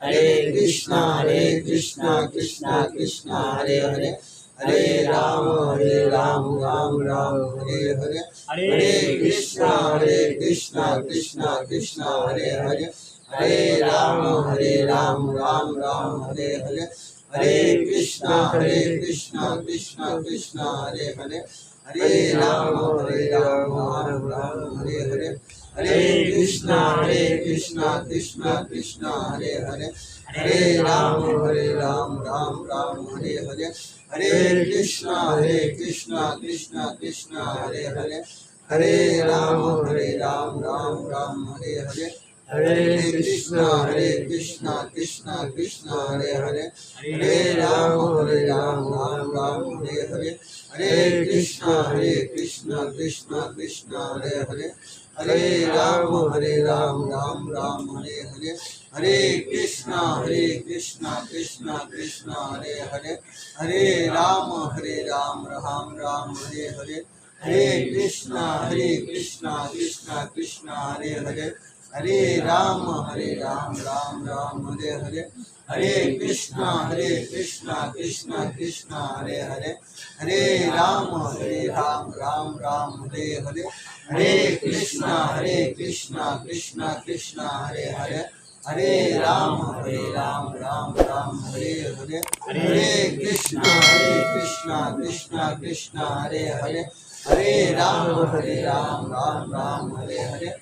Hare Krishna Krishna Krishna Hare Hare Hare Ram Ram Ram Hare Hare Hare Krishna Krishna Krishna Hare Hare Hare Ram Ram Ram Hare Hare Hare Krishna Krishna Krishna Hare Hare Hare Ram Ram Ram Hare Hare Hare Krishna Krishna Krishna Hare Hare Hare Ram Ram Ram Hare Hare Hare Krishna Krishna Krishna Hare Hare Hare Ram Ram Ram Hare Hare Hare Krishna Krishna Krishna Hare Hare Hare Ram Ram Ram Hare Hare Hare Krishna Krishna Krishna Hare Hare Hare Ram Ram Ram Hare Hare Hare Krishna Krishna Krishna Hare Hare Hare Ram Ram Ram Hare Hare Hare Krishna Krishna Krishna Hare Hare Hare Ram Ram Ram Hare Hare Hare Krishna Krishna Krishna Hare Hare Hare Ram Ram Ram Hare Hare Hare Krishna Krishna Krishna Hare Hare Hare Ram Ram Ram Hare Hare Hare Krishna Krishna Krishna Hare Hare Hare Ram Ram Ram Hare Hare